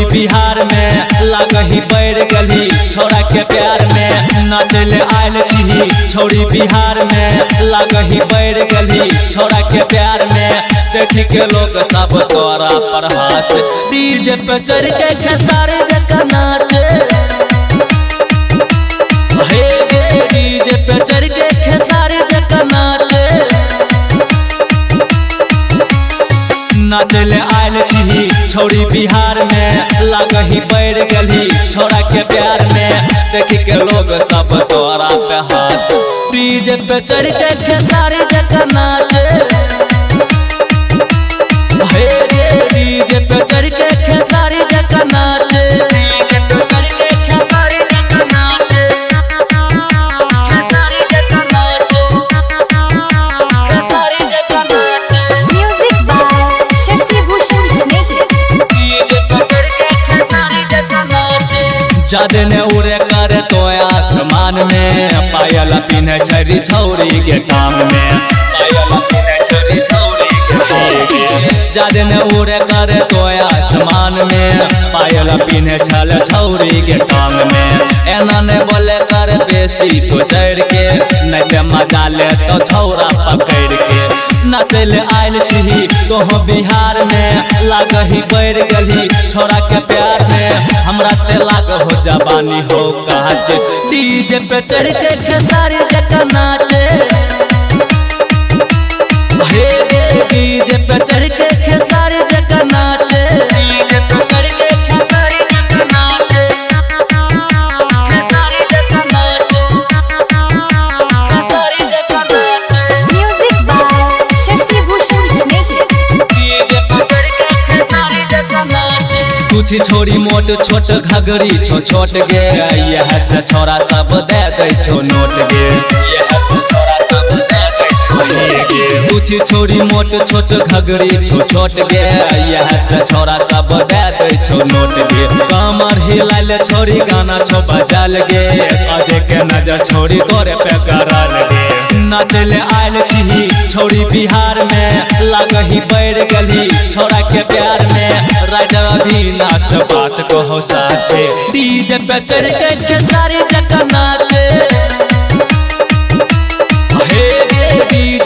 छोड़ी बिहार में लागही बैर गली छोड़ा के प्यार में नाचले आयल छी छोड़ी बिहार में लागही बैर गली छोड़ा के प्यार में देखी के लोग सब तोरा पर हाथ डीजे पे चढ़ के खेसारी जका नाचे डीजे पे चढ़ के खेसारी जका नाचे नाचले आयल छी छोड़ी बिहार में लागही बैर गली छोड़ा के प्यार में देखी के लोग सब तोरा पे हाथ डीजे पे चढ़ के खेसारी जका नाचे डीजे पे चढ़ के खेसारी जका नाचे डीजे पे चढ़ के खेसारी जका नाचे खेसारी जका नाचे खेसारी जका नाचे Music by Shashi Bhushan Snehal. DJ पे चढ़ के खेसारी जका नाचे जादे ने उड़े करे तो आसमान में पायल पिन्हे छरी छौरी के काम में पायल पिन्हे छरी छौरी जादे ने उड़े करे तो आसमान में पायल पिन्हे छल छौरी के टांग में एना ने बोले कर बेसी तो चढ़ के नहीं ते मजा ले तो छौरा पकड़ के नाचले आयल छी तो बिहार में लागही बैर गली छोड़ा के प्यार में हमरा ते लाग हो जवानी हो काज डीजे पे चढ़ के खेसारी जका नाचे डीजे पे चढ़ के खेसारी जका नाचे डीजे पे चढ़ के खेसारी जका नाचे खेसारी जका नाचे खेसारी जका नाचे Music by Shashi Bhushan Snehal. DJ पे चढ़ के खेसारी जका नाचे कुछ छोड़ी मोट छोट घगरी छोट गे यह से छोरा सब दे दै छो नोट गे यह से छोरा सब दे दै छो गे कुछ छोड़ी मोट छोट घगरी छोट गे यह से छोरा सब दे दै छो नोट गे कमर हिलाइल छोड़ी गाना छो बजाल गे अजे के नजर छोड़ी तोरे पे करल गे नाचले आयल छी छोड़ी बिहार में लागही बैर गली छोड़ा के प्यार में राजा अभिनाश बात को हो साचे डीजे पे चढ़ के खेसारी जका नाचे डीजे